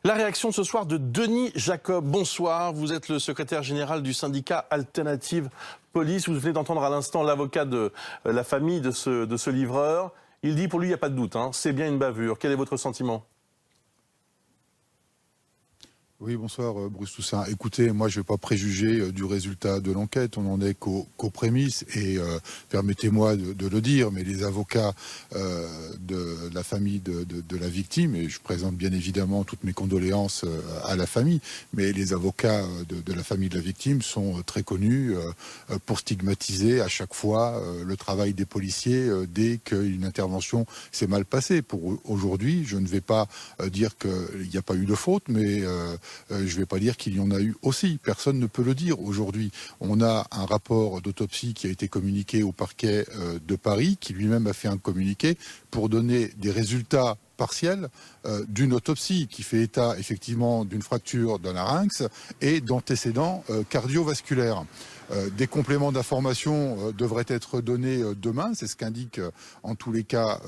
La réaction ce soir de Denis Jacob. Bonsoir, vous êtes le secrétaire général du syndicat Alternative Police. Vous venez d'entendre à l'instant l'avocat de la famille de ce livreur. Il dit pour lui, il n'y a pas de doute, c'est bien une bavure. Quel est votre sentiment ? Oui, bonsoir Bruce Toussaint. Écoutez, moi je ne vais pas préjuger du résultat de l'enquête, on n'en est qu'aux prémices et permettez-moi de le dire, mais les avocats de la famille de la victime, et je présente bien évidemment toutes mes condoléances à la famille, mais les avocats de la famille de la victime sont très connus pour stigmatiser à chaque fois le travail des policiers dès qu'une intervention s'est mal passée. Pour aujourd'hui, je ne vais pas dire qu'il n'y a pas eu de faute, mais je ne vais pas dire qu'il y en a eu aussi. Personne ne peut le dire aujourd'hui. On a un rapport d'autopsie qui a été communiqué au parquet de Paris, qui lui-même a fait un communiqué pour donner des résultats partiels d'une autopsie qui fait état effectivement d'une fracture d'un larynx et d'antécédents cardiovasculaires. Des compléments d'information devraient être donnés demain, c'est ce qu'indique en tous les cas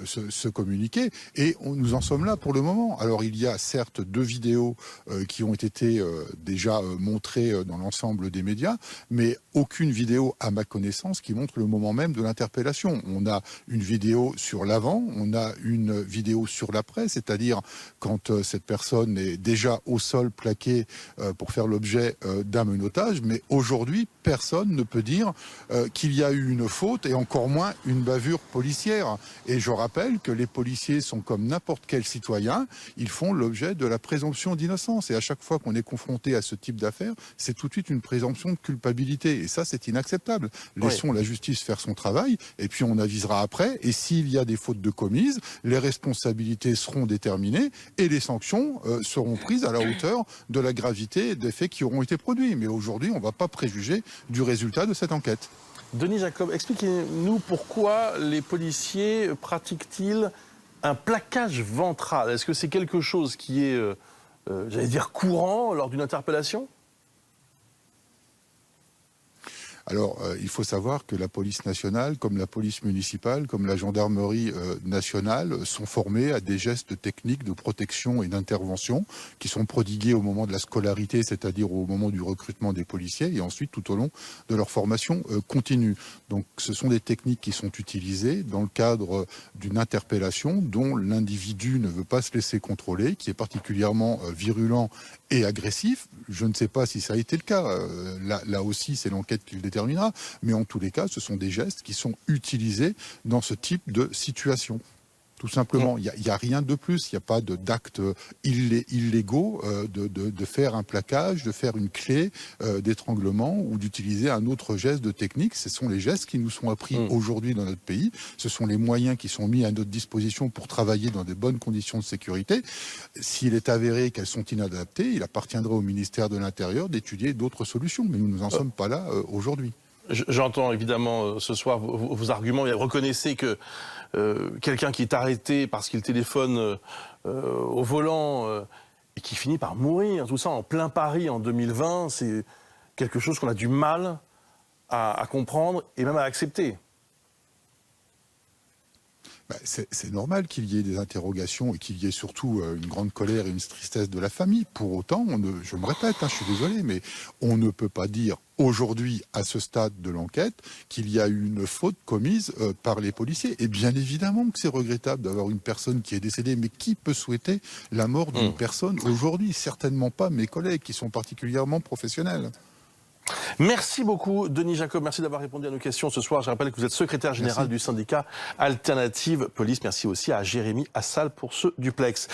ce communiqué, et nous en sommes là pour le moment. Alors il y a certes 2 vidéos qui ont été déjà montrées dans l'ensemble des médias, mais aucune vidéo à ma connaissance qui montre le moment même de l'interpellation. On a une vidéo sur l'avant, on a une vidéo sur l'après, c'est-à-dire quand cette personne est déjà au sol plaquée pour faire l'objet d'un menottage, mais aujourd'hui personne ne peut dire qu'il y a eu une faute et encore moins une bavure policière. Et je rappelle que les policiers sont comme n'importe quel citoyen, ils font l'objet de la présomption d'innocence. Et à chaque fois qu'on est confronté à ce type d'affaires, c'est tout de suite une présomption de culpabilité. Et ça, c'est inacceptable. Laissons la justice faire son travail et puis on avisera après. Et s'il y a des fautes de commises, les responsabilités seront déterminées et les sanctions seront prises à la hauteur de la gravité des faits qui auront été produits. Mais aujourd'hui, on ne va pas préjuger du résultat de cette enquête. Denis Jacob, expliquez-nous pourquoi les policiers pratiquent-ils un plaquage ventral? Est-ce que c'est quelque chose qui est, j'allais dire, courant lors d'une interpellation? Alors, il faut savoir que la police nationale, comme la police municipale, comme la gendarmerie nationale, sont formés à des gestes techniques de protection et d'intervention qui sont prodigués au moment de la scolarité, c'est-à-dire au moment du recrutement des policiers, et ensuite tout au long de leur formation continue. Donc, ce sont des techniques qui sont utilisées dans le cadre d'une interpellation dont l'individu ne veut pas se laisser contrôler, qui est particulièrement virulent et agressif. Je ne sais pas si ça a été le cas. Là aussi, c'est l'enquête qui le déterminera. Mais en tous les cas, ce sont des gestes qui sont utilisés dans ce type de situation. Tout simplement, il n'y a rien de plus, il n'y a pas d'actes illégaux de faire un plaquage, de faire une clé d'étranglement ou d'utiliser un autre geste de technique. Ce sont les gestes qui nous sont appris aujourd'hui dans notre pays. Ce sont les moyens qui sont mis à notre disposition pour travailler dans de bonnes conditions de sécurité. S'il est avéré qu'elles sont inadaptées, il appartiendra au ministère de l'Intérieur d'étudier d'autres solutions. Mais nous n'en sommes pas là aujourd'hui. J'entends évidemment ce soir vos arguments. Reconnaissez que quelqu'un qui est arrêté parce qu'il téléphone au volant et qui finit par mourir, tout ça en plein Paris en 2020, c'est quelque chose qu'on a du mal à comprendre et même à accepter. C'est normal qu'il y ait des interrogations et qu'il y ait surtout une grande colère et une tristesse de la famille. Pour autant, je me répète, je suis désolé, mais on ne peut pas dire aujourd'hui, à ce stade de l'enquête, qu'il y a eu une faute commise par les policiers. Et bien évidemment que c'est regrettable d'avoir une personne qui est décédée, mais qui peut souhaiter la mort d'une personne aujourd'hui? Certainement pas mes collègues qui sont particulièrement professionnels. Merci beaucoup, Denis Jacob. Merci d'avoir répondu à nos questions ce soir. Je rappelle que vous êtes secrétaire général du syndicat Alternative Police. Merci aussi à Jérémy Assal pour ce duplex.